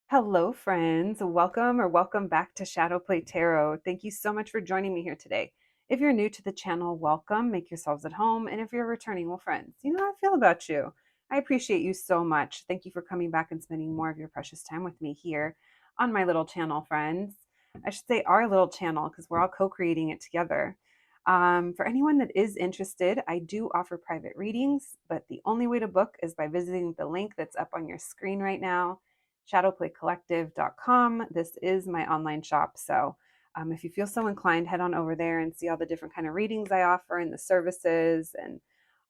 Hello, friends. Welcome or welcome back to Shadow Play Tarot. Thank you so much for joining me here today. If you're new to the channel, welcome. Make yourselves at home. And if you're returning, well, friends, you know how I feel about you. I appreciate you so much. Thank you for coming back and spending more of your precious time with me here on my little channel, friends. I should say our little channel because we're all co creating it together. For anyone that is interested, I do offer private readings, but the only way to book is by visiting the link that's up on your screen right now, shadowplaycollective.com. This is my online shop. So if you feel so inclined, head on over there and see all the different kind of readings I offer and the services and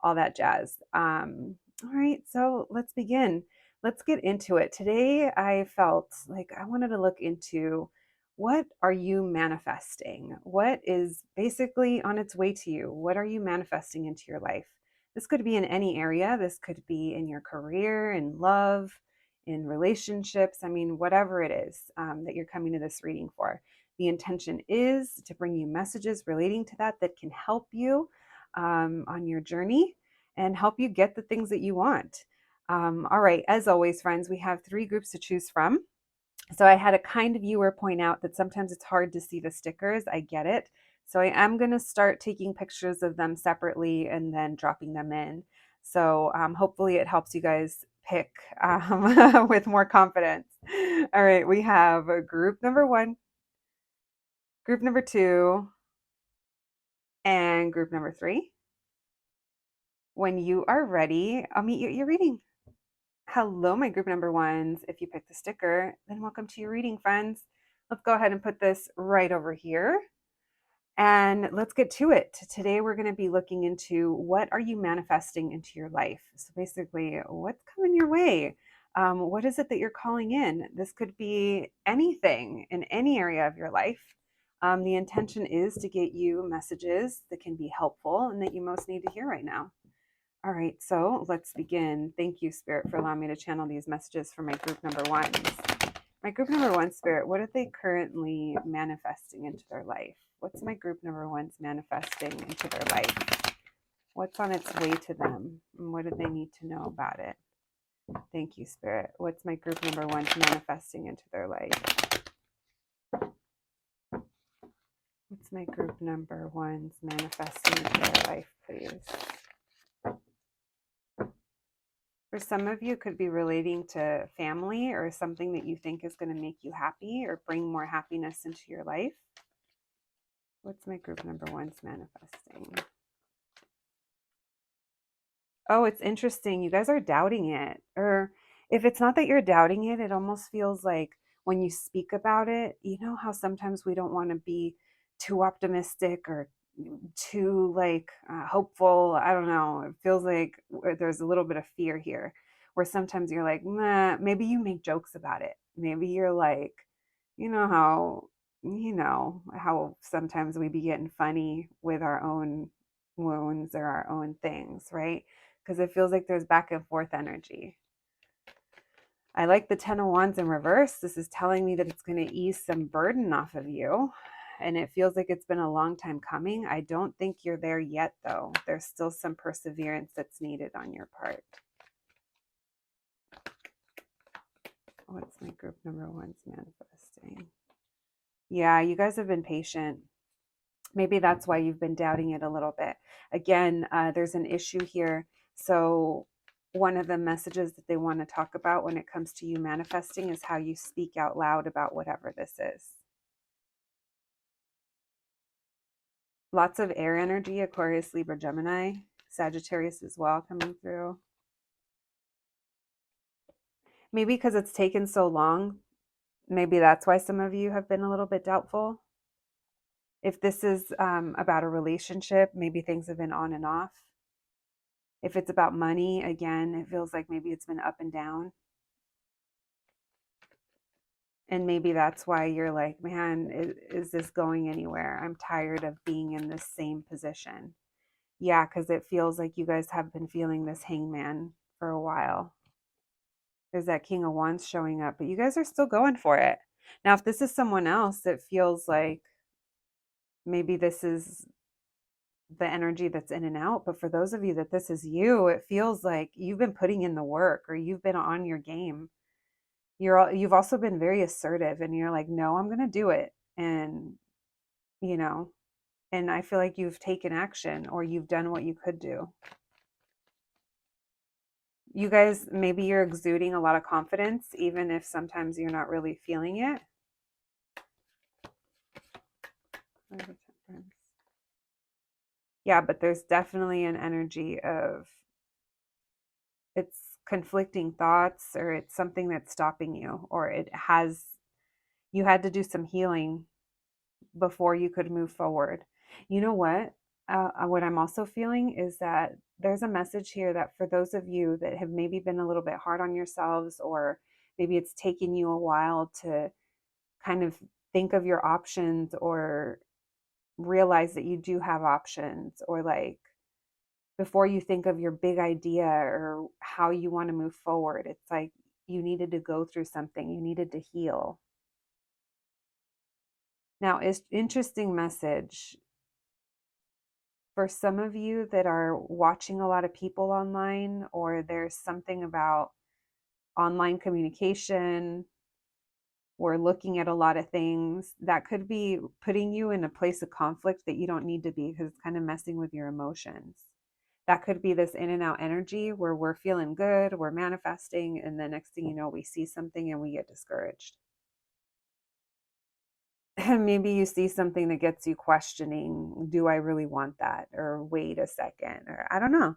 all that jazz. All right, so let's begin. Let's get into it. Today, I felt like I wanted to look into what are you manifesting? What is basically on its way to you? What are you manifesting into your life? This could be in any area. This could be in your career, in love, in relationships. I mean, whatever it is that you're coming to this reading for. The intention is to bring you messages relating to that that can help you on your journey and help you get the things that you want. All right, as always, friends, we have three groups to choose from. So I had a kind viewer point out that sometimes it's hard to see the stickers. I get it. So I am going to start taking pictures of them separately and then dropping them in. So hopefully it helps you guys pick with more confidence. All right, we have group number one, group number two, and group number three. When you are ready, I'll meet you at your reading. Hello, my group number ones. If you picked the sticker, then welcome to your reading, friends. Let's go ahead and put this right over here. And let's get to it. Today, we're going to be looking into what are you manifesting into your life? So basically, what's coming your way? What is it that you're calling in? This could be anything in any area of your life. The intention is to get you messages that can be helpful and that you most need to hear right now. All right, so let's begin. Thank you, Spirit, for allowing me to channel these messages for my group number ones. My group number one, Spirit, what are they currently manifesting into their life? What's my group number ones manifesting into their life? What's on its way to them? And what do they need to know about it? Thank you, Spirit. What's my group number ones manifesting into their life? What's my group number ones manifesting into their life, please? For some of you, it could be relating to family or something that you think is going to make you happy or bring more happiness into your life. What's my group number ones manifesting? Oh, it's interesting. You guys are doubting it. Or if it's not that you're doubting it, it almost feels like when you speak about it, you know how sometimes we don't want to be too optimistic or too hopeful. I don't know. It feels like there's a little bit of fear here where sometimes you're like, nah, maybe you make jokes about it. Maybe you're like, you know how sometimes we be getting funny with our own wounds or our own things, right? Because it feels like there's back and forth energy. I like the 10 of Wands in reverse. This is telling me that it's going to ease some burden off of you. And it feels like it's been a long time coming. I don't think you're there yet, though. There's still some perseverance that's needed on your part. What's my group number one's manifesting? Yeah, you guys have been patient. Maybe that's why you've been doubting it a little bit. Again, there's an issue here. So one of the messages that they want to talk about when it comes to you manifesting is how you speak out loud about whatever this is. Lots of air energy, Aquarius, Libra, Gemini, Sagittarius as well coming through. Maybe because it's taken so long, maybe that's why some of you have been a little bit doubtful. If this is about a relationship, maybe things have been on and off. If it's about money, again, it feels like maybe it's been up and down. And maybe that's why you're like, man, is this going anywhere? I'm tired of being in this same position. Yeah, because it feels like you guys have been feeling this hangman for a while. There's that King of Wands showing up, but you guys are still going for it. Now, if this is someone else, it feels like maybe this is the energy that's in and out. But for those of you that this is you, it feels like you've been putting in the work or you've been on your game. you've also been very assertive, and you're like, no, I'm going to do it. And, you know, and I feel like you've taken action, or you've done what you could do. You guys, maybe you're exuding a lot of confidence, even if sometimes you're not really feeling it. Yeah, but there's definitely an energy of it's conflicting thoughts, or it's something that's stopping you, or you had to do some healing before you could move forward. You know what I'm also feeling is that there's a message here that for those of you that have maybe been a little bit hard on yourselves, or maybe it's taken you a while to kind of think of your options, or realize that you do have options, or like before you think of your big idea or how you want to move forward, it's like you needed to go through something, you needed to heal. Now, it's interesting message for some of you that are watching a lot of people online, or there's something about online communication, or looking at a lot of things that could be putting you in a place of conflict that you don't need to be, because it's kind of messing with your emotions. That could be this in and out energy where we're feeling good, we're manifesting, and the next thing you know, we see something and we get discouraged. And maybe you see something that gets you questioning, do I really want that? Or wait a second, or I don't know.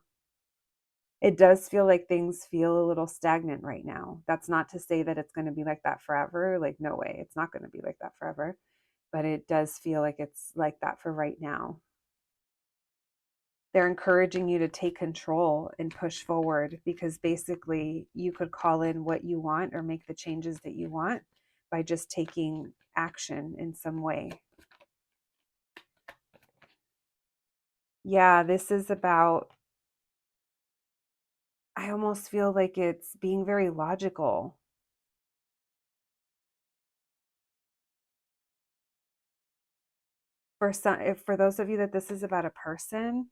It does feel like things feel a little stagnant right now. That's not to say that it's going to be like that forever. Like, no way, it's not going to be like that forever. But it does feel like it's like that for right now. They're encouraging you to take control and push forward, because basically you could call in what you want or make the changes that you want by just taking action in some way. Yeah, this is about, I almost feel like it's being very logical. For those of you that this is about a person,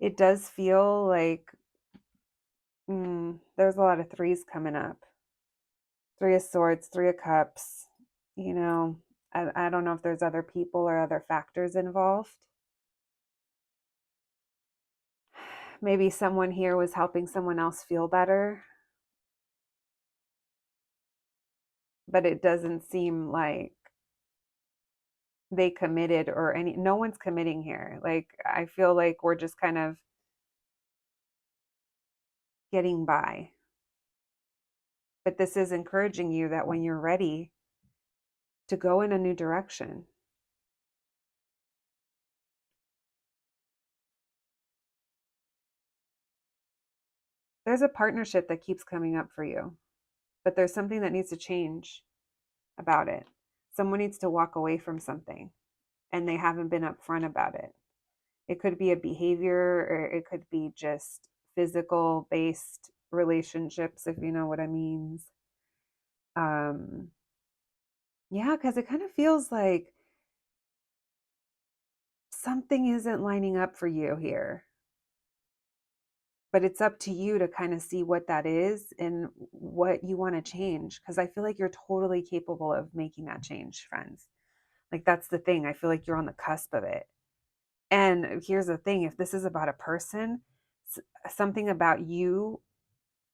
it does feel like there's a lot of threes coming up. Three of Swords, Three of Cups. You know, I don't know if there's other people or other factors involved. Maybe someone here was helping someone else feel better, but it doesn't seem like they committed, or no one's committing here. Like, I feel like we're just kind of getting by. But this is encouraging you that when you're ready to go in a new direction, there's a partnership that keeps coming up for you, but there's something that needs to change about it. Someone needs to walk away from something, and they haven't been upfront about it. It could be a behavior, or it could be just physical based relationships, if you know what I mean. Um, yeah, because it kind of feels like something isn't lining up for you here. But it's up to you to kind of see what that is and what you want to change. Because I feel like you're totally capable of making that change, friends. Like, that's the thing. I feel like you're on the cusp of it. And here's the thing, if this is about a person, something about you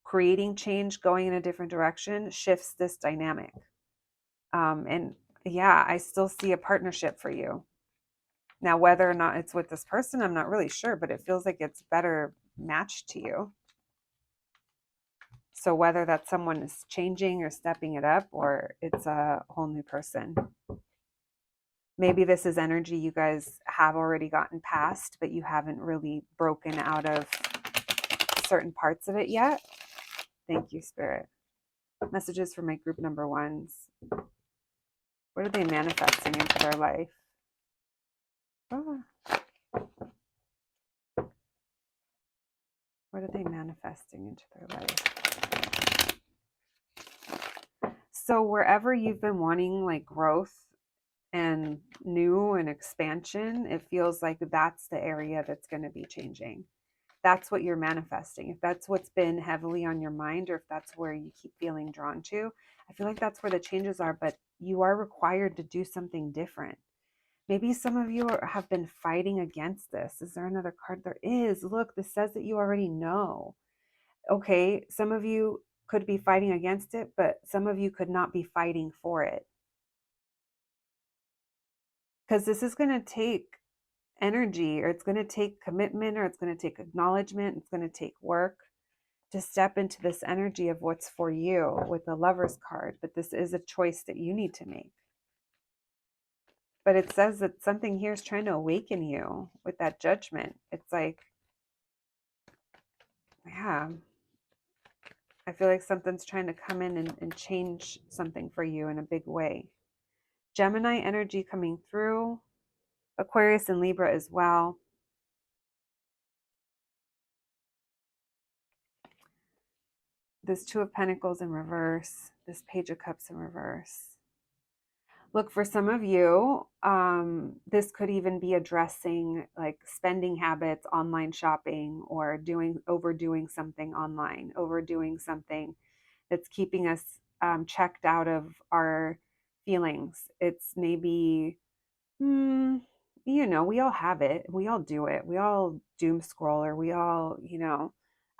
creating change, going in a different direction, shifts this dynamic. And yeah, I still see a partnership for you. Now, whether or not it's with this person, I'm not really sure, but it feels like it's better matched to you. So whether that someone is changing or stepping it up, or it's a whole new person. Maybe this is energy you guys have already gotten past, but you haven't really broken out of certain parts of it yet. Thank you, Spirit. Messages for my group number ones. What are they manifesting into their life? Oh. What are they manifesting into their life? So wherever you've been wanting like growth and new and expansion, it feels like that's the area that's going to be changing. that's what you're manifesting, if that's what's been heavily on your mind, or if that's where you keep feeling drawn to, I feel like that's where the changes are. But you are required to do something different. Maybe some of you have been fighting against this. Is there another card? There is. Look, this says that you already know. Okay, some of you could be fighting against it, but some of you could not be fighting for it. Because this is going to take energy, or it's going to take commitment, or it's going to take acknowledgement, it's going to take work to step into this energy of what's for you with the Lover's card. But this is a choice that you need to make. But it says that something here is trying to awaken you with that Judgment. It's like, yeah, I feel like something's trying to come in and change something for you in a big way. Gemini energy coming through, Aquarius and Libra as well. This Two of Pentacles in reverse, this Page of Cups in reverse. Look, for some of you, this could even be addressing like spending habits, online shopping, or overdoing something online, overdoing something that's keeping us checked out of our feelings. It's maybe, we all have it. We all do it. We all doom scroll, or we all,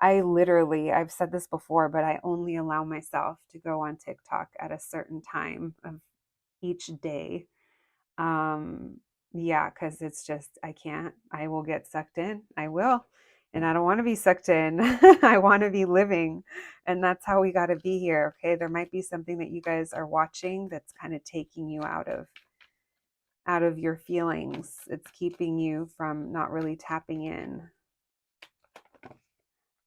I've said this before, but I only allow myself to go on TikTok at a certain time of each day. Yeah, because it's just, I can't. I will get sucked in. I will. And I don't want to be sucked in. I want to be living. And that's how we got to be here. Okay. There might be something that you guys are watching that's kind of taking you out of your feelings. It's keeping you from not really tapping in.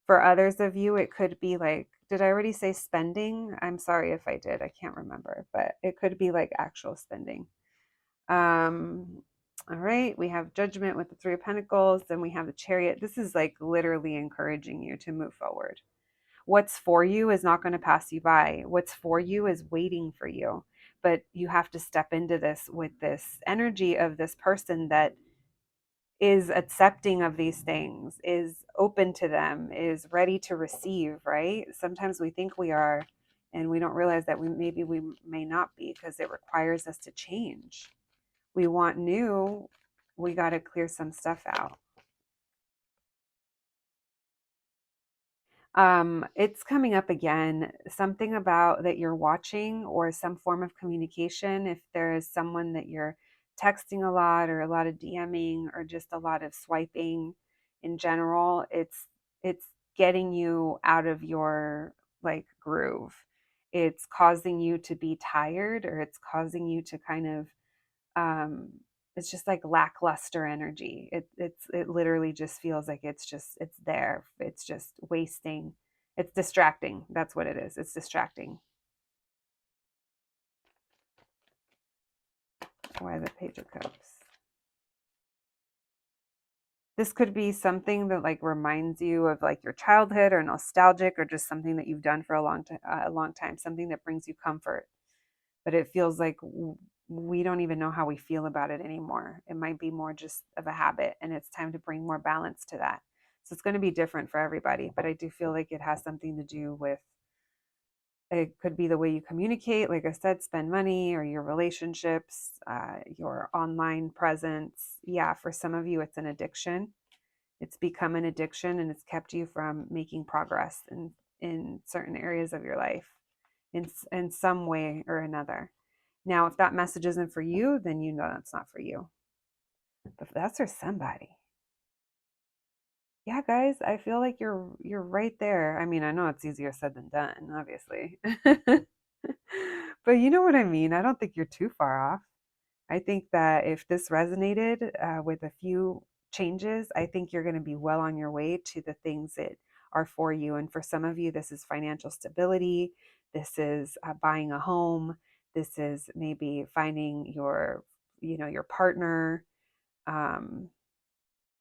For others of you, it could be like, did I already say spending? I'm sorry if I did. I can't remember, but it could be like actual spending. All right, we have Judgment with the Three of Pentacles, then we have the Chariot. This is like literally encouraging you to move forward. What's for you is not going to pass you by. What's for you is waiting for you. But you have to step into this with this energy of this person that is accepting of these things, is open to them, is ready to receive, right? Sometimes we think we are, and we don't realize that we may not be, because it requires us to change. We want new, we got to clear some stuff out. It's coming up again, something about that you're watching, or some form of communication. If there is someone that you're texting a lot, or a lot of DMing, or just a lot of swiping in general, it's getting you out of your like groove. It's causing you to be tired, or it's causing you to kind of it's just like lackluster energy. It literally just feels like it's there. It's just wasting. It's distracting. That's what it is. It's distracting. Why the Page of Cups? This could be something that like reminds you of like your childhood, or nostalgic, or just something that you've done for a long time, something that brings you comfort. But it feels like we don't even know how we feel about it anymore. It might be more just of a habit, and it's time to bring more balance to that. So it's going to be different for everybody, but I do feel like it has something to do with, it could be the way you communicate, like I said, spend money, or your relationships, your online presence. Yeah, for some of you, it's an addiction. It's become an addiction, and it's kept you from making progress in certain areas of your life in some way or another. Now, if that message isn't for you, then you know that's not for you. But that's for somebody. Yeah, guys, I feel like you're right there. I mean, I know it's easier said than done, obviously. But you know what I mean? I don't think you're too far off. I think that if this resonated with a few changes, I think you're going to be well on your way to the things that are for you. And for some of you, this is financial stability. This is buying a home. This is maybe finding your partner. Um,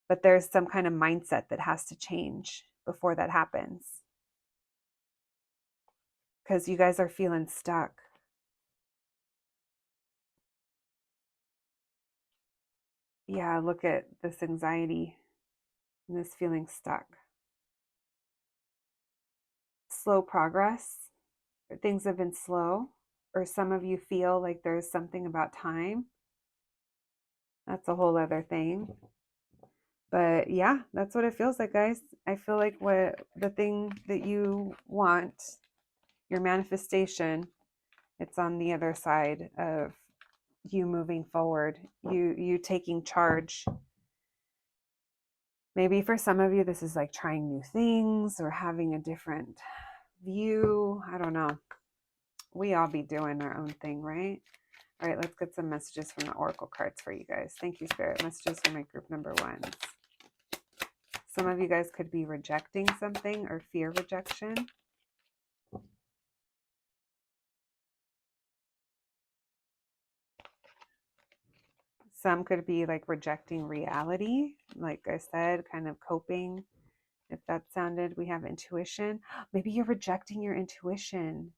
but there's some kind of mindset that has to change before that happens, because you guys are feeling stuck. Yeah, look at this anxiety and this feeling stuck. slow progress, or things have been slow, or some of you feel like there's something about time. That's a whole other thing. But yeah, that's what it feels like, guys. I feel like what the thing that you want, your manifestation, it's on the other side of you moving forward, you taking charge. Maybe for some of you, this is like trying new things or having a different view. I don't know. We all be doing our own thing, right? All right, let's get some messages from the Oracle cards for you guys. Thank you, Spirit. Messages for my group number ones. Some of you guys could be rejecting something or fear rejection. Some could be like rejecting reality, like I said, kind of coping. If that sounded, we have intuition. Maybe you're rejecting your intuition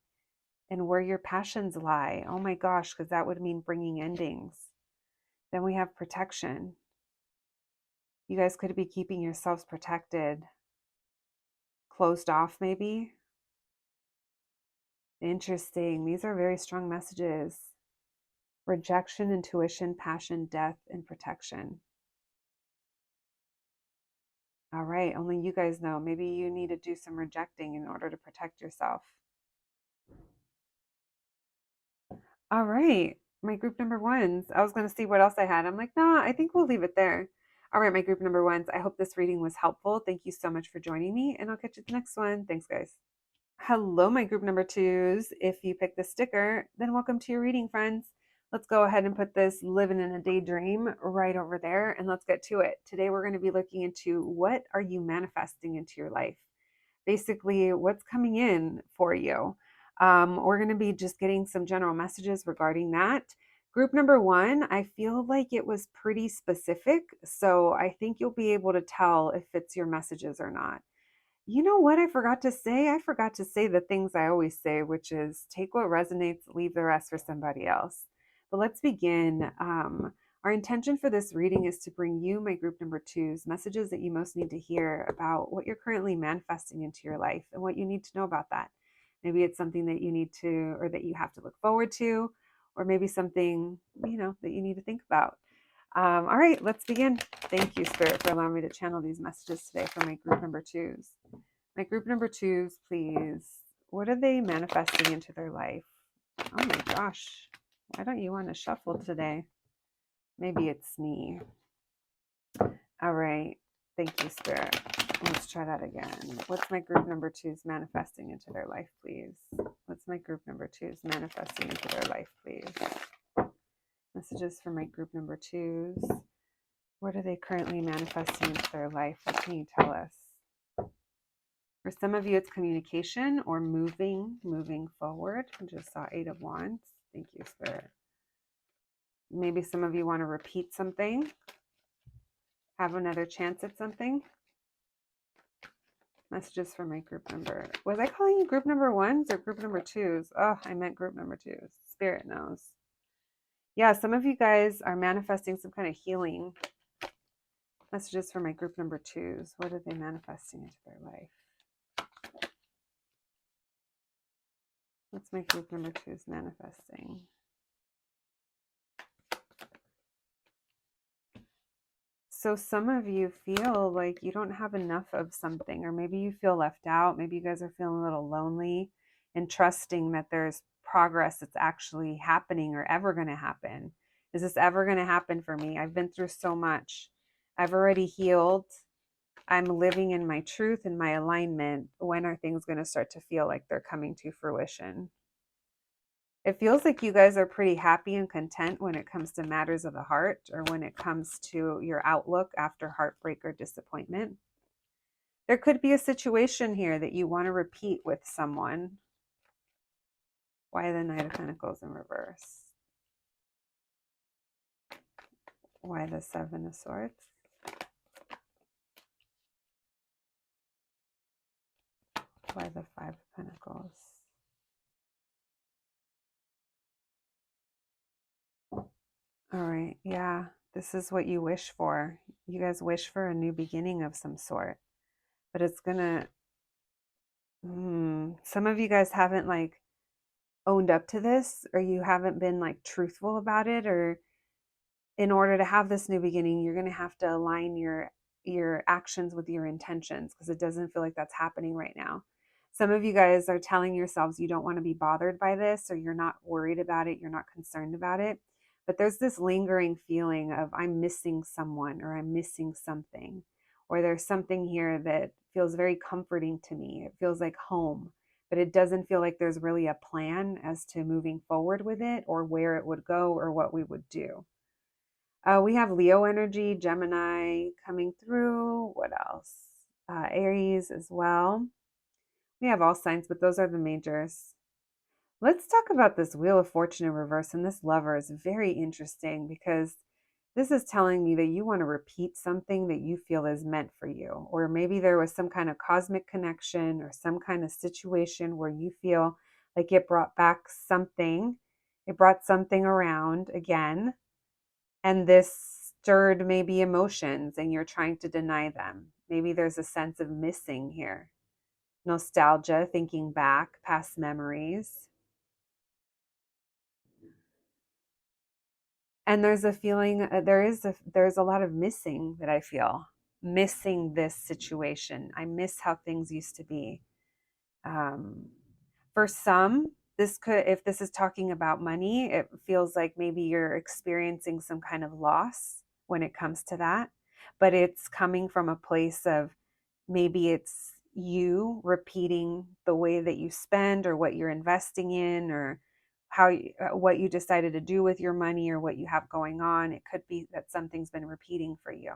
and where your passions lie. Oh my gosh, because that would mean bringing endings. Then we have protection. You guys could be keeping yourselves protected, closed off maybe. Interesting. These are very strong messages. Rejection, intuition, passion, death, and protection. All right, only you guys know. Maybe you need to do some rejecting in order to protect yourself. All right, my group number ones. I was going to see what else I had. I'm like, nah, I think we'll leave it there. All right, my group number ones. I hope this reading was helpful. Thank you so much for joining me, and I'll catch you at the next one. Thanks, guys. Hello, my group number twos. If you picked the sticker, then welcome to your reading, friends. Let's go ahead and put this living in a daydream right over there, and let's get to it. Today, we're going to be looking into what are you manifesting into your life? Basically, what's coming in for you. We're going to be just getting some general messages regarding that. Group number one, I feel like it was pretty specific, so I think you'll be able to tell if it's your messages or not. You know what I forgot to say? I forgot to say the things I always say, which is take what resonates, leave the rest for somebody else. But let's begin. Our intention for this reading is to bring you, my group number twos, messages that you most need to hear about what you're currently manifesting into your life and what you need to know about that. Maybe it's something that you need to, or that you have to look forward to, or maybe something, that you need to think about. All right, let's begin. Thank you, Spirit, for allowing me to channel these messages today for my group number twos. My group number twos, please. What are they manifesting into their life? Oh my gosh. Why don't you want to shuffle today? Maybe it's me. All right. Thank you, Spirit. Let's try that again. What's my group number twos manifesting into their life, please? What's my group number twos manifesting into their life, please? Messages for my group number twos. What are they currently manifesting into their life? What can you tell us? For some of you, it's communication or moving forward. I just saw 8 of Wands. Thank you, Spirit. Maybe some of you want to repeat something, have another chance at something. Messages for my group number. Was I calling you group number ones or group number twos? Oh, I meant group number twos. Spirit knows. Yeah, some of you guys are manifesting some kind of healing. Messages for my group number twos. What are they manifesting into their life? What's my group number twos manifesting? So some of you feel like you don't have enough of something, or maybe you feel left out. Maybe you guys are feeling a little lonely and trusting that there's progress that's actually happening or ever going to happen. Is this ever going to happen for me? I've been through so much. I've already healed. I'm living in my truth and my alignment. When are things going to start to feel like they're coming to fruition? It feels like you guys are pretty happy and content when it comes to matters of the heart, or when it comes to your outlook after heartbreak or disappointment. There could be a situation here that you want to repeat with someone. Why the Knight of Pentacles in reverse? Why the Seven of Swords? Why the Five of Pentacles? All right, yeah, this is what you wish for. You guys wish for a new beginning of some sort, but it's gonna Some of you guys haven't like owned up to this, or you haven't been like truthful about it, or in order to have this new beginning, you're going to have to align your actions with your intentions, because it doesn't feel like that's happening right now. Some of you guys are telling yourselves you don't want to be bothered by this, or you're not worried about it, you're not concerned about it. But there's this lingering feeling of I'm missing someone, or I'm missing something, or there's something here that feels very comforting to me. It feels like home, but it doesn't feel like there's really a plan as to moving forward with it, or where it would go, or what we would do. We have Leo energy, Gemini coming through. What else? Aries as well. We have all signs, but those are the majors. Let's talk about this Wheel of Fortune in reverse. And this Lover is very interesting, because this is telling me that you want to repeat something that you feel is meant for you. Or maybe there was some kind of cosmic connection, or some kind of situation where you feel like it brought back something. It brought something around again, and this stirred maybe emotions and you're trying to deny them. Maybe there's a sense of missing here. Nostalgia, thinking back, past memories. And there's a feeling, there's a lot of missing that I feel. Missing this situation. I miss how things used to be. Um, for some, this could, if this is talking about money, it feels like maybe you're experiencing some kind of loss when it comes to that. But it's coming from a place of, maybe it's you repeating the way that you spend, or what you're investing in, or what you decided to do with your money, or what you have going on. It could be that something's been repeating for you.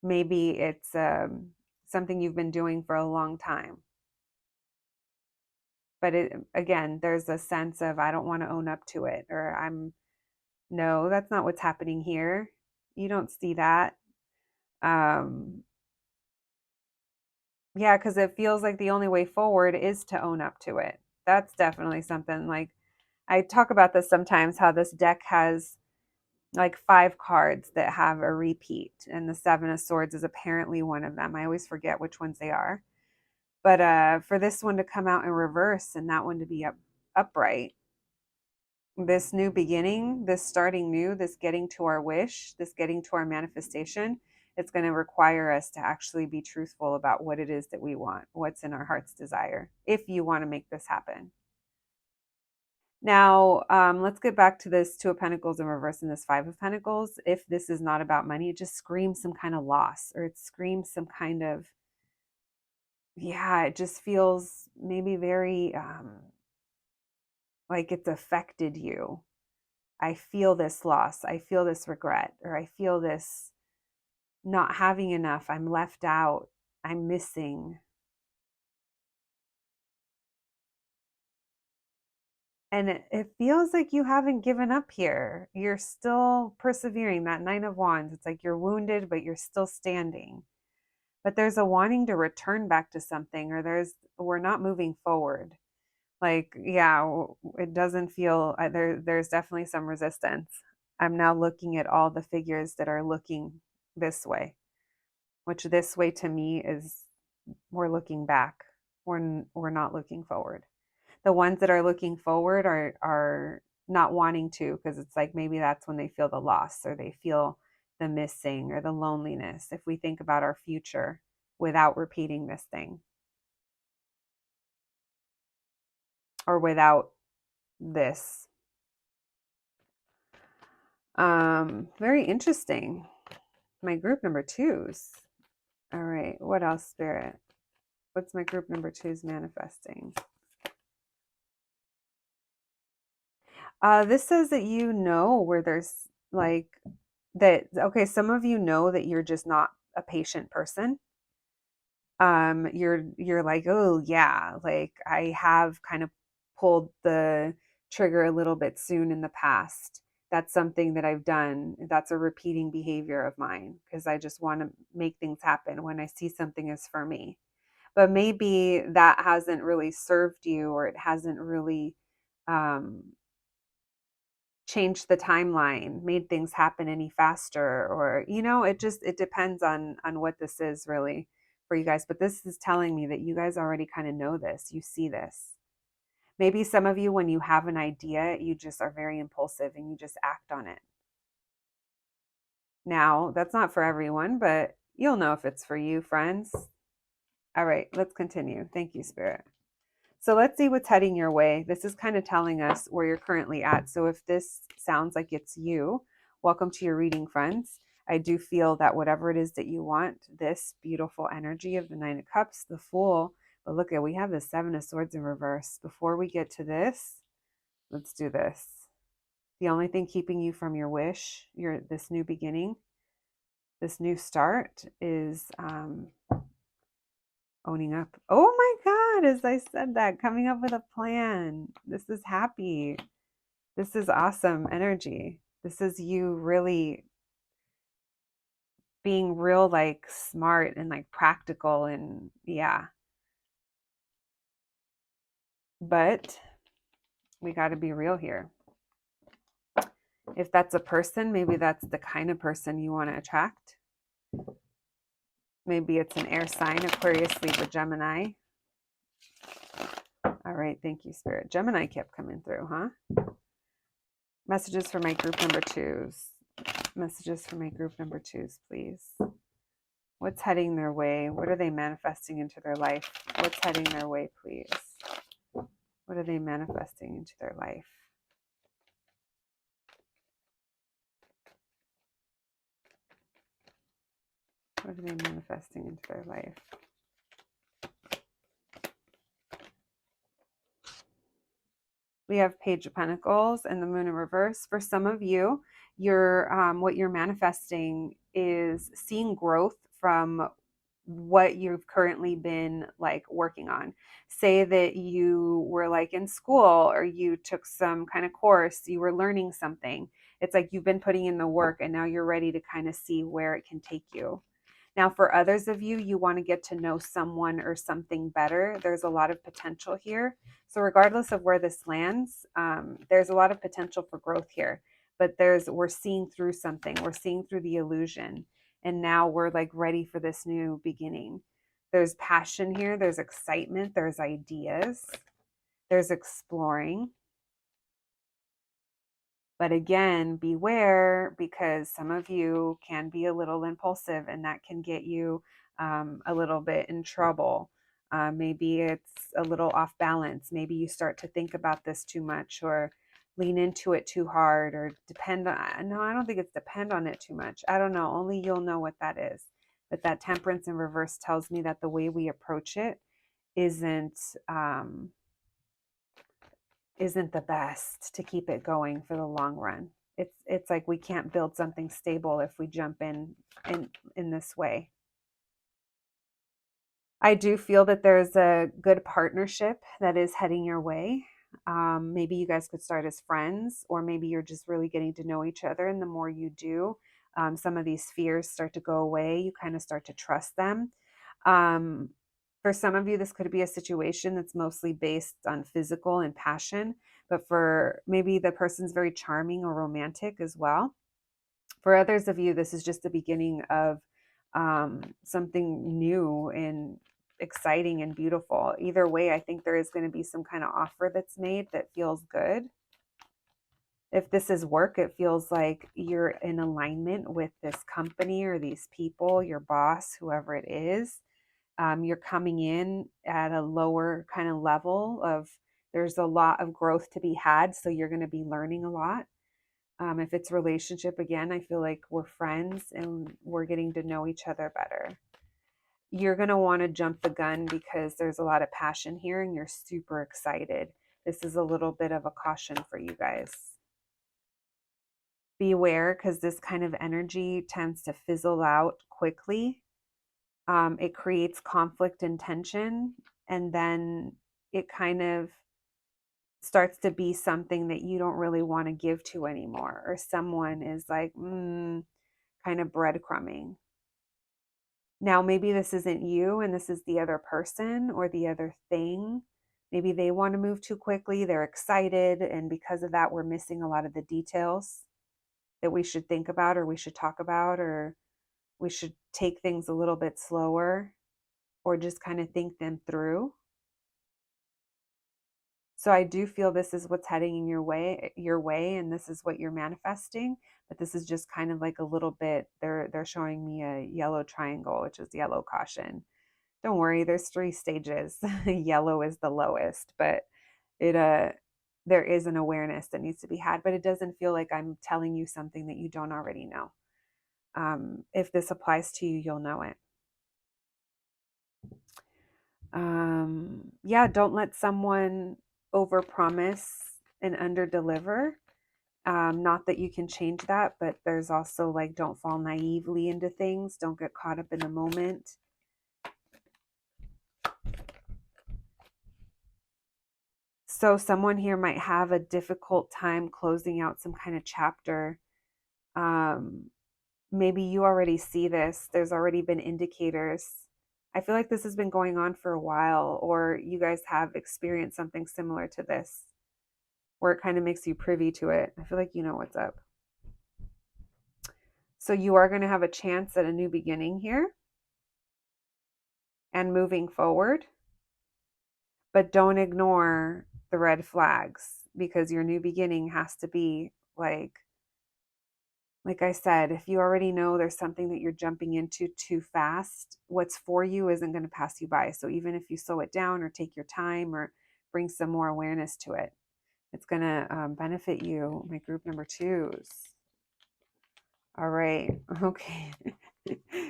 Maybe it's something you've been doing for a long time. But again, there's a sense of, I don't want to own up to it, or no, that's not what's happening here. You don't see that. Um, yeah, because it feels like the only way forward is to own up to it. That's definitely something. Like, I talk about this sometimes, how this deck has like 5 cards that have a repeat, and the Seven of Swords is apparently one of them. I always forget which ones they are. But for this one to come out in reverse, and that one to be upright, this new beginning, this starting new, this getting to our wish, this getting to our manifestation, it's going to require us to actually be truthful about what it is that we want, what's in our heart's desire, if you want to make this happen. Now, let's get back to this Two of Pentacles in reverse and this Five of Pentacles. If this is not about money, it just screams some kind of loss, or it screams some kind of, yeah, it just feels maybe very like it's affected you. I feel this loss. I feel this regret, or I feel this not having enough. I'm left out. I'm missing. And it feels like you haven't given up here. You're still persevering. That Nine of Wands, it's like you're wounded, but you're still standing. But there's a wanting to return back to something, or we're not moving forward. Like, yeah, it doesn't feel, there's definitely some resistance. I'm now looking at all the figures that are looking this way, which this way to me is, we're looking back. We're not looking forward. The ones that are looking forward are not wanting to, because it's like maybe that's when they feel the loss, or they feel the missing, or the loneliness, if we think about our future without repeating this thing, or without this. Very interesting. My group number twos. All right, what else, Spirit? What's my group number twos manifesting? This says that you know where there's like that. Okay, some of you know that you're just not a patient person. You're like, oh yeah, like I have kind of pulled the trigger a little bit soon in the past. That's something that I've done. That's a repeating behavior of mine, because I just want to make things happen when I see something is for me. But maybe that hasn't really served you, or it hasn't really um, changed the timeline, made things happen any faster, or it depends on what this is really for you guys, but this is telling me that you guys already kind of know this. You see this. Maybe some of you, when you have an idea, you just are very impulsive and you just act on it. Now, that's not for everyone, but you'll know if it's for you, friends. All right, let's continue. Thank you, Spirit. So let's see what's heading your way. This is kind of telling us where you're currently at. So if this sounds like it's you, welcome to your reading, friends. I do feel that whatever it is that you want, this beautiful energy of the Nine of Cups, the Fool, but look at, we have the Seven of Swords in reverse. Before we get to this, let's do this. The only thing keeping you from your wish, this new beginning, this new start is owning up. Oh my God, as I said that, coming up with a plan. This is happy. This is awesome energy. This is you really being real, like smart and like practical and yeah. But we got to be real here. If that's a person, maybe that's the kind of person you want to attract. Maybe it's an air sign, Aquarius, Libra, Gemini. All right, thank you, Spirit. Gemini kept coming through, huh? Messages for my group number twos. Messages for my group number twos, please. What's heading their way? What are they manifesting into their life? What's heading their way, please? What are they manifesting into their life? What are they manifesting into their life? We have Page of Pentacles and the Moon in reverse. For some of you, what you're manifesting is seeing growth from what you've currently been like working on. Say that you were like in school or you took some kind of course, you were learning something. It's like you've been putting in the work and now you're ready to kind of see where it can take you. Now, for others of you, you want to get to know someone or something better. There's a lot of potential here. So regardless of where this lands, there's a lot of potential for growth here. But we're seeing through something. We're seeing through the illusion. And now we're like ready for this new beginning. There's passion here. There's excitement. There's ideas. There's exploring. But again, beware, because some of you can be a little impulsive and that can get you a little bit in trouble. Maybe it's a little off balance. Maybe you start to think about this too much or lean into it too hard or depend on, no, I don't think it's depend on it too much. I don't know. Only you'll know what that is. But that Temperance in reverse tells me that the way we approach it isn't the best to keep it going for the long run. It's like we can't build something stable if we jump in this way. I do feel that there's a good partnership that is heading your way. Maybe you guys could start as friends, or maybe you're just really getting to know each other. And the more you do, some of these fears start to go away. You kind of start to trust them. For some of you, this could be a situation that's mostly based on physical and passion, but for maybe the person's very charming or romantic as well. For others of you, this is just the beginning of something new and exciting and beautiful. Either way, I think there is going to be some kind of offer that's made that feels good. If this is work, it feels like you're in alignment with this company or these people, your boss, whoever it is. You're coming in at a lower kind of level of, there's a lot of growth to be had. So you're going to be learning a lot. If it's relationship, again, I feel like we're friends and we're getting to know each other better. You're going to want to jump the gun because there's a lot of passion here and you're super excited. This is a little bit of a caution for you guys. Beware, because this kind of energy tends to fizzle out quickly. It creates conflict and tension, and then it kind of starts to be something that you don't really want to give to anymore, or someone is like kind of breadcrumbing. Now, maybe this isn't you and this is the other person or the other thing. Maybe they want to move too quickly. They're excited. And because of that, we're missing a lot of the details that we should think about or we should talk about, or we should take things a little bit slower. or just kind of think them through. So I do feel this is what's heading in your way, and this is what you're manifesting. But this is just kind of like a little bit. They're showing me a yellow triangle, which is yellow caution. Don't worry, there's 3 stages. Yellow is the lowest, but it there is an awareness that needs to be had. But it doesn't feel like I'm telling you something that you don't already know. If this applies to you, you'll know it. Yeah, don't let someone overpromise and underdeliver. Not that you can change that, but there's also like, don't fall naively into things. Don't get caught up in the moment. So someone here might have a difficult time closing out some kind of chapter. Um, Maybe you already see this. There's already been indicators. I feel like this has been going on for a while, or you guys have experienced something similar to this, where it kind of makes you privy to it. I feel like you know what's up. So you are going to have a chance at a new beginning here and moving forward, but don't ignore the red flags, because your new beginning has to be like I said, if you already know there's something that you're jumping into too fast, what's for you isn't going to pass you by. So even if you slow it down or take your time or bring some more awareness to it, it's going to benefit you. My group number 2s. All right. Okay.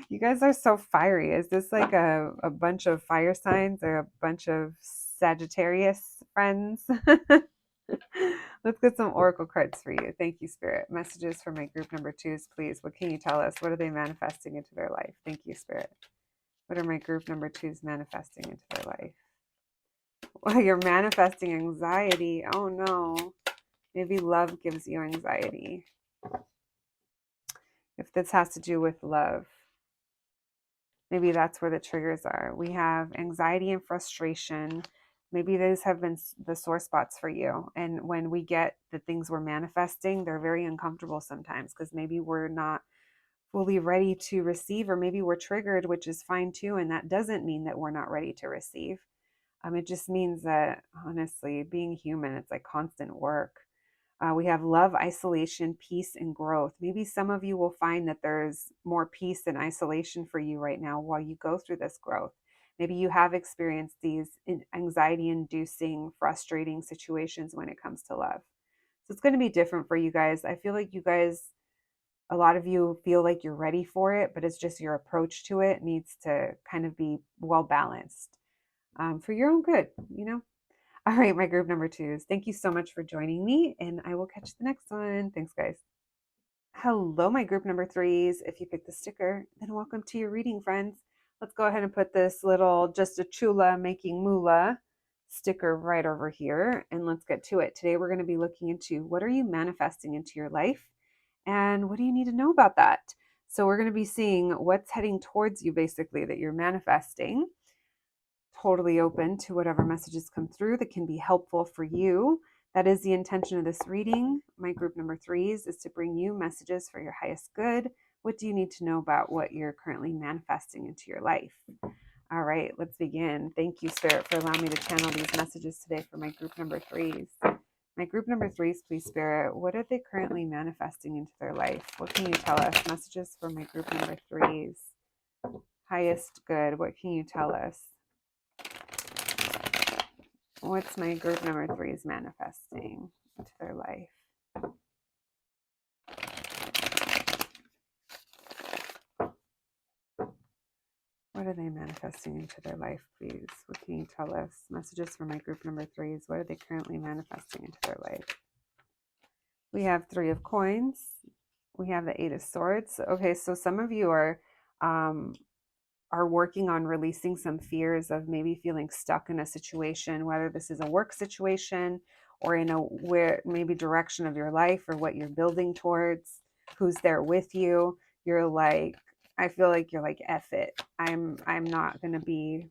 You guys are so fiery. Is this like a bunch of fire signs or a bunch of Sagittarius friends? Let's get some oracle cards for you. Thank you, Spirit. Messages for my group number 2s, please. What can you tell us? What are they manifesting into their life? Thank you, Spirit. What are my group number 2s manifesting into their life? Well, you're manifesting anxiety. Oh no. Maybe love gives you anxiety. If this has to do with love, maybe that's where the triggers are. We have anxiety and frustration. Maybe those have been the sore spots for you. And when we get the things we're manifesting, they're very uncomfortable sometimes, because maybe we're not fully ready to receive, or maybe we're triggered, which is fine too. And that doesn't mean that we're not ready to receive. It just means that, honestly, being human, it's like constant work. We have love, isolation, peace, and growth. Maybe some of you will find that there's more peace and isolation for you right now while you go through this growth. Maybe you have experienced these anxiety inducing, frustrating situations when it comes to love. So it's going to be different for you guys. I feel like you guys, a lot of you feel like you're ready for it, but it's just your approach to it needs to kind of be well balanced for your own good, you know? All right, my group number 2s. Thank you so much for joining me, and I will catch the next one. Thanks, guys. Hello, my group number 3s. If you picked the sticker, then welcome to your reading, friends. Let's go ahead and put this little just a chula making moolah sticker right over here, and let's get to it. Today, we're going to be looking into what are you manifesting into your life, and what do you need to know about that? So we're going to be seeing what's heading towards you, basically, that you're manifesting. Totally open to whatever messages come through that can be helpful for you. That is the intention of this reading. My group number 3s is to bring you messages for your highest good. What do you need to know about what you're currently manifesting into your life? All right, let's begin. Thank you, Spirit, for allowing me to channel these messages today for my group number 3s. My group number 3s, please, Spirit, what are they currently manifesting into their life? What can you tell us? Messages for my group number 3s. Highest good, what can you tell us? What's my group number 3s manifesting into their life? What are they manifesting into their life, please? What can you tell us? Messages for my group number 3s. What are they currently manifesting into their life? We have 3 of coins. We have the 8 of swords. Okay, so some of you are working on releasing some fears of maybe feeling stuck in a situation, whether this is a work situation or in a where maybe direction of your life or what you're building towards, who's there with you. You're like, I feel like you're like, F it. I'm not going to be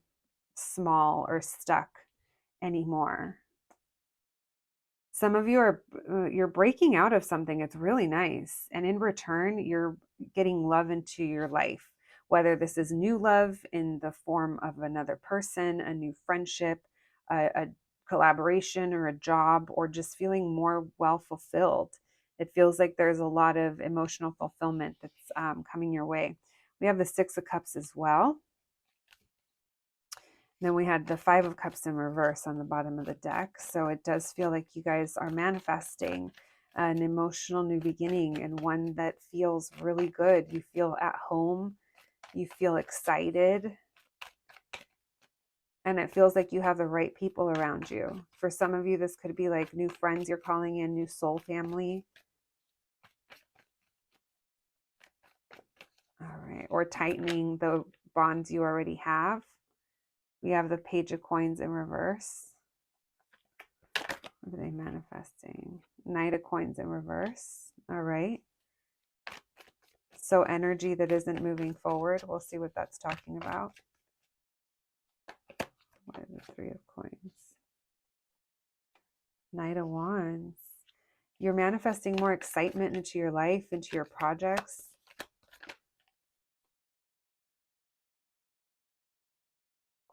small or stuck anymore. Some of you are you're breaking out of something. It's really nice. And in return, you're getting love into your life, whether this is new love in the form of another person, a new friendship, a collaboration or a job, or just feeling more well fulfilled. It feels like there's a lot of emotional fulfillment that's coming your way. We have the Six of Cups as well. Then we had the Five of Cups in reverse on the bottom of the deck. So it does feel like you guys are manifesting an emotional new beginning, and one that feels really good. You feel at home, you feel excited, and it feels like you have the right people around you. For some of you, this could be like new friends you're calling in, new soul family. All right. Or tightening the bonds you already have. We have the Page of Coins in reverse. What are they manifesting? Knight of Coins in reverse. All right. So energy that isn't moving forward. We'll see what that's talking about. What are the Three of Coins? Knight of Wands. You're manifesting more excitement into your life, into your projects.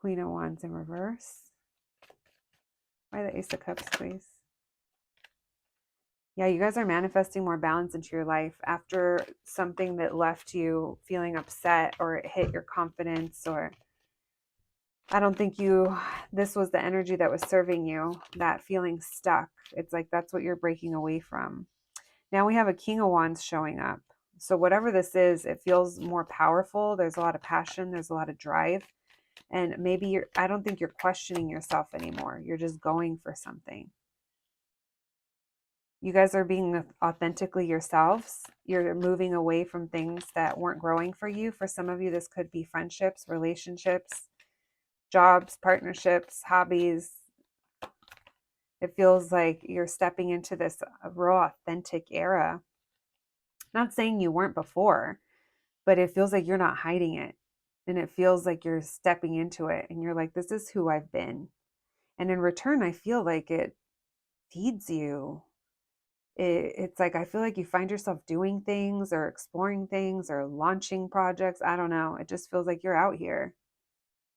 Queen of Wands in reverse. Why the Ace of Cups, please? Yeah, you guys are manifesting more balance into your life after something that left you feeling upset, or it hit your confidence, or I don't think this was the energy that was serving you, that feeling stuck. It's like that's what you're breaking away from. Now we have a King of Wands showing up. So whatever this is, it feels more powerful. There's a lot of passion. There's a lot of drive. And maybe I don't think you're questioning yourself anymore. You're just going for something. You guys are being authentically yourselves. You're moving away from things that weren't growing for you. For some of you, this could be friendships, relationships, jobs, partnerships, hobbies. It feels like you're stepping into this raw, authentic era. Not saying you weren't before, but it feels like you're not hiding it. And it feels like you're stepping into it and you're like, this is who I've been. And in return, I feel like it feeds you. It's like, I feel like you find yourself doing things or exploring things or launching projects. I don't know. It just feels like you're out here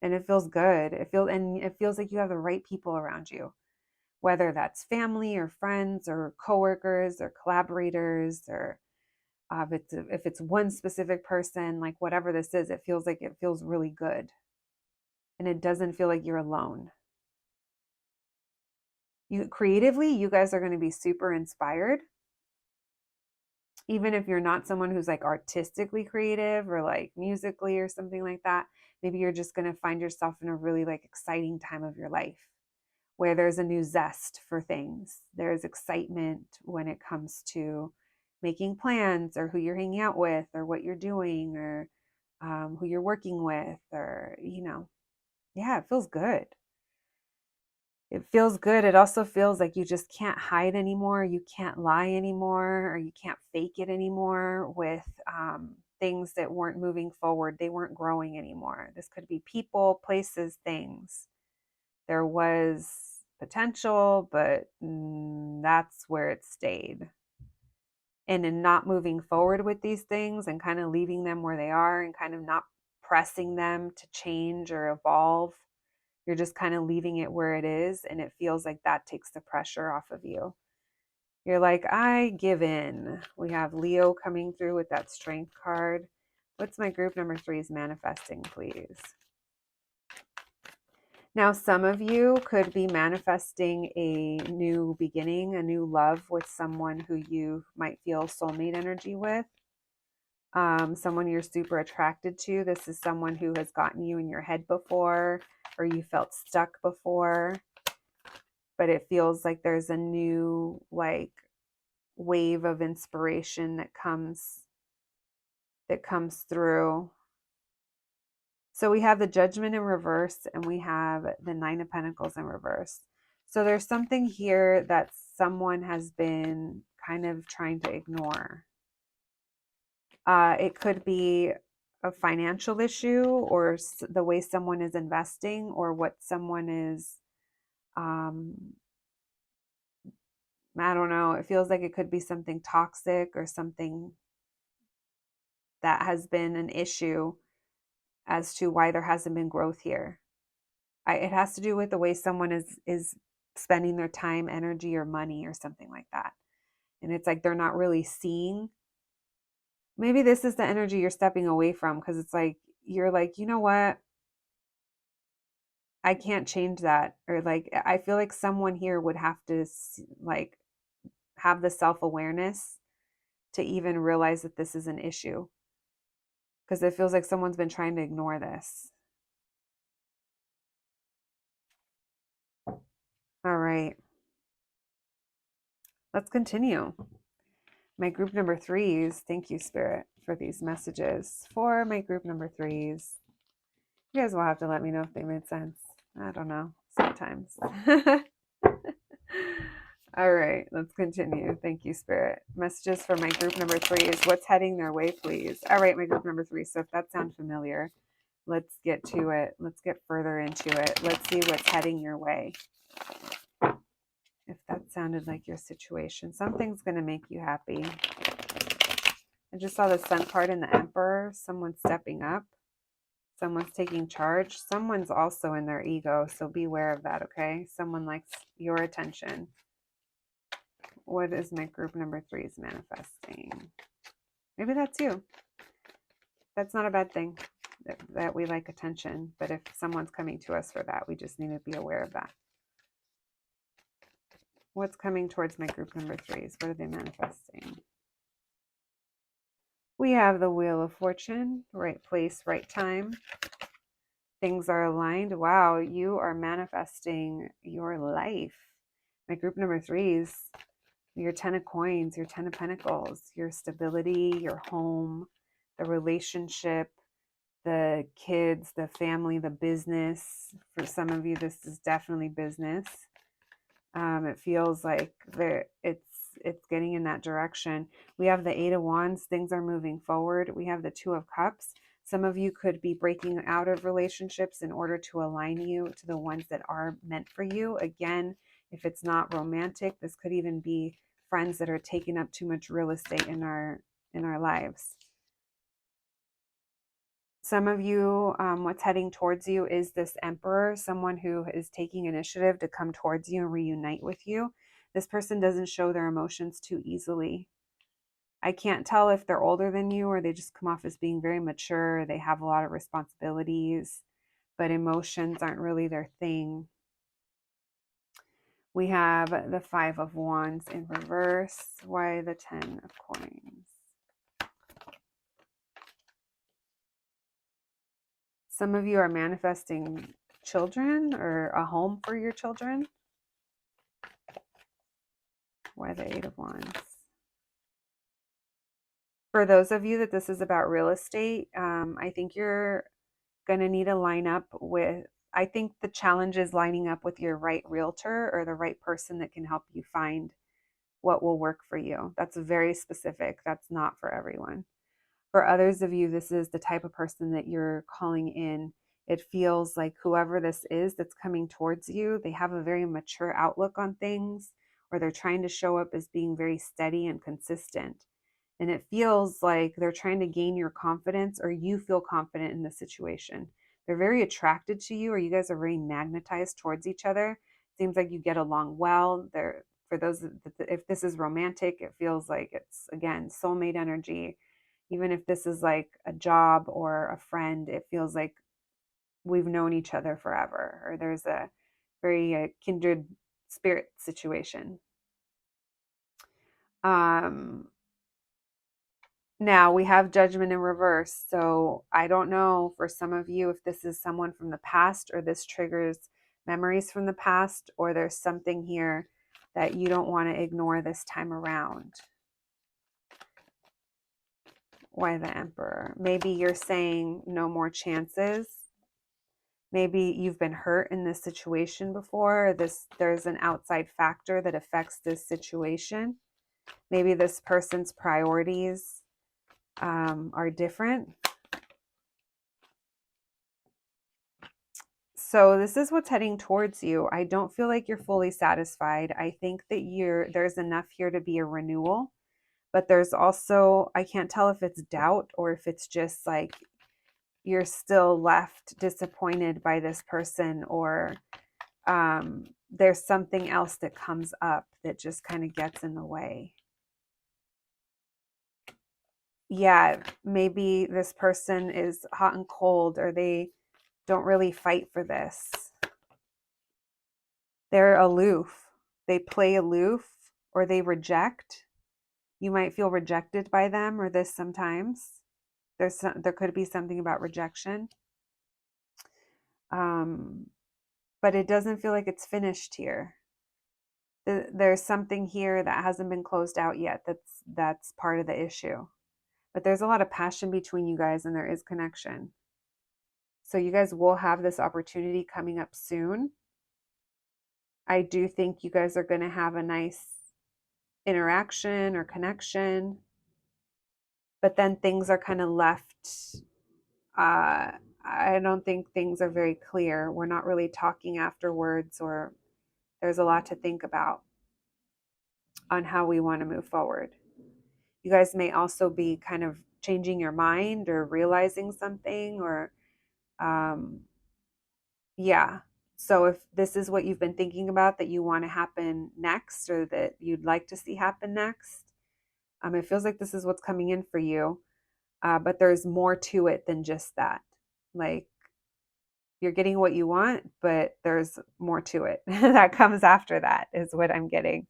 and it feels good. It feels like you have the right people around you, whether that's family or friends or coworkers or collaborators, or if it's one specific person, like whatever this is, it feels really good. And it doesn't feel like you're alone. Creatively, you guys are going to be super inspired. Even if you're not someone who's like artistically creative or like musically or something like that, maybe you're just going to find yourself in a really like exciting time of your life where there's a new zest for things. There's excitement when it comes to making plans, or who you're hanging out with, or what you're doing, or who you're working with, or, yeah, it feels good. It feels good. It also feels like you just can't hide anymore. You can't lie anymore, or you can't fake it anymore with things that weren't moving forward. They weren't growing anymore. This could be people, places, things. There was potential, but that's where it stayed. And in not moving forward with these things and kind of leaving them where they are and kind of not pressing them to change or evolve, you're just kind of leaving it where it is. And it feels like that takes the pressure off of you. You're like, I give in. We have Leo coming through with that Strength card. What's my group number 3 is manifesting, please? Now, some of you could be manifesting a new beginning, a new love with someone who you might feel soulmate energy with. Someone you're super attracted to. This is someone who has gotten you in your head before, or you felt stuck before, but it feels like there's a new like wave of inspiration that comes through. So we have the Judgment in reverse, and we have the Nine of Pentacles in reverse. So there's something here that someone has been kind of trying to ignore. It could be a financial issue, or the way someone is investing, or what someone is, I don't know. It feels like it could be something toxic or something that has been an issue as to why there hasn't been growth here. It has to do with the way someone is spending their time, energy, or money or something like that. And it's like they're not really seeing. Maybe this is the energy you're stepping away from, because it's like you're like, you know what? I can't change that. Or like I feel like someone here would have to like have the self-awareness to even realize that this is an issue, because it feels like someone's been trying to ignore this. All right. Let's continue. My group number threes, thank you, Spirit, for these messages. For my group number threes, you guys will have to let me know if they made sense. I don't know, sometimes. All right, let's continue. Thank you, Spirit. Messages for my group number threes. What's heading their way, please? All right, my group number three. So if that sounds familiar, let's get to it. Let's get further into it. Let's see what's heading your way. If that sounded like your situation, something's going to make you happy. I just saw the Sun card in the Emperor. Someone's stepping up. Someone's taking charge. Someone's also in their ego, so beware of that, okay? Someone likes your attention. What is my group number threes manifesting? Maybe that's you. That's not a bad thing, that we like attention. But if someone's coming to us for that, we just need to be aware of that. What's coming towards my group number threes? What are they manifesting? We have the Wheel of Fortune, right place, right time. Things are aligned. Wow, you are manifesting your life. My group number threes, your 10 of coins, your 10 of pentacles, your stability, your home, the relationship, the kids, the family, the business. For some of you, this is definitely business. It feels like it's getting in that direction. We have the 8 of Wands. Things are moving forward. We have the 2 of Cups. Some of you could be breaking out of relationships in order to align you to the ones that are meant for you. Again, if it's not romantic, this could even be friends that are taking up too much real estate in our lives. Some of you, what's heading towards you is this Emperor, someone who is taking initiative to come towards you and reunite with you. This person doesn't show their emotions too easily. I can't tell if they're older than you or they just come off as being very mature. They have a lot of responsibilities, but emotions aren't really their thing. We have the 5 of Wands in reverse. Why the 10 of coins? Some of you are manifesting children or a home for your children. Why the 8 of Wands? For those of you that this is about real estate, I think you're going to need to line up with, I think the challenge is lining up with your right realtor or the right person that can help you find what will work for you. That's very specific. That's not for everyone. For others of you, this is the type of person that you're calling in. It feels like whoever this is that's coming towards you, they have a very mature outlook on things, or they're trying to show up as being very steady and consistent. And it feels like they're trying to gain your confidence, or you feel confident in the situation. They're very attracted to you, or you guys are very magnetized towards each other. Seems like you get along well. For those, if this is romantic, it feels like it's, again, soulmate energy. Even if this is like a job or a friend, it feels like we've known each other forever, or there's a very kindred spirit situation. Now we have Judgment in reverse. So I don't know for some of you if this is someone from the past, or this triggers memories from the past, or there's something here that you don't want to ignore this time around. Why the Emperor? Maybe you're saying no more chances. Maybe you've been hurt in this situation before. There's an outside factor that affects this situation. Maybe this person's priorities are different. So this is what's heading towards you. I don't feel like you're fully satisfied. I think that there's enough here to be a renewal, but there's also, I can't tell if it's doubt or if it's just like you're still left disappointed by this person, or there's something else that comes up that just kind of gets in the way. Yeah, maybe this person is hot and cold, or they don't really fight for this. They're aloof. They play aloof, or they reject. You might feel rejected by them, or this sometimes. There could be something about rejection. But it doesn't feel like it's finished here. There's something here that hasn't been closed out yet. That's part of the issue. But there's a lot of passion between you guys, and there is connection. So you guys will have this opportunity coming up soon. I do think you guys are going to have a nice interaction or connection, but then things are kind of left. I don't think things are very clear. We're not really talking afterwards, or there's a lot to think about on how we want to move forward. You guys may also be kind of changing your mind or realizing something, or yeah. So if this is what you've been thinking about that you want to happen next, or that you'd like to see happen next, it feels like this is what's coming in for you. But there's more to it than just that. Like, you're getting what you want, but there's more to it that comes after that, is what I'm getting.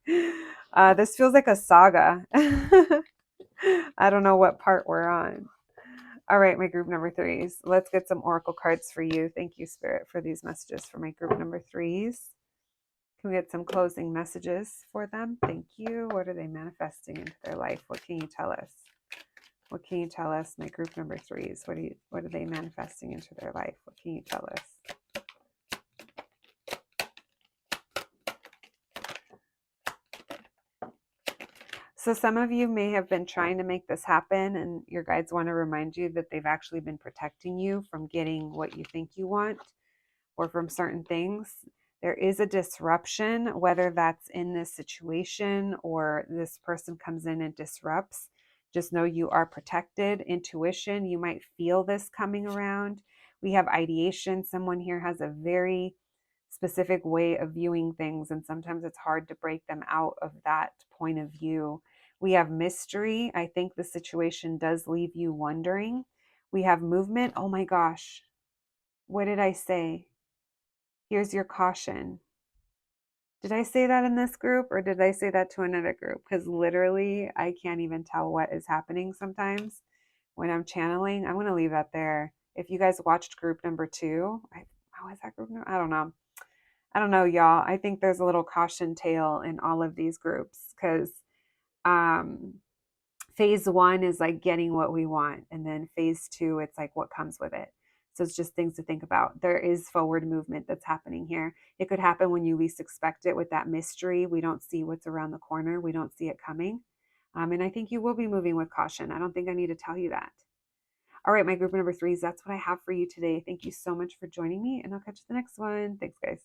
This feels like a saga. I don't know what part we're on. All right, my group number threes. Let's get some oracle cards for you. Thank you, Spirit, for these messages for my group number threes. Can we get some closing messages for them? Thank you. What are they manifesting into their life? What can you tell us? What can you tell us, my group number threes? What are they manifesting into their life? What can you tell us? So some of you may have been trying to make this happen, and your guides want to remind you that they've actually been protecting you from getting what you think you want, or from certain things. There is a disruption, whether that's in this situation or this person comes in and disrupts. Just know you are protected. Intuition, you might feel this coming around. We have ideation. Someone here has a very specific way of viewing things, and sometimes it's hard to break them out of that point of view. We have mystery. I think the situation does leave you wondering. We have movement. Oh my gosh. What did I say? Here's your caution. Did I say that in this group, or did I say that to another group? Because literally, I can't even tell what is happening sometimes when I'm channeling. I'm going to leave that there. If you guys watched group number 2, how is that group number? I don't know. I don't know, y'all. I think there's a little caution tale in all of these groups, because phase 1 is like getting what we want. And then phase 2, it's like what comes with it. So it's just things to think about. There is forward movement that's happening here. It could happen when you least expect it with that mystery. We don't see what's around the corner. We don't see it coming. And I think you will be moving with caution. I don't think I need to tell you that. All right, my group number threes, that's what I have for you today. Thank you so much for joining me, and I'll catch you the next one. Thanks, guys.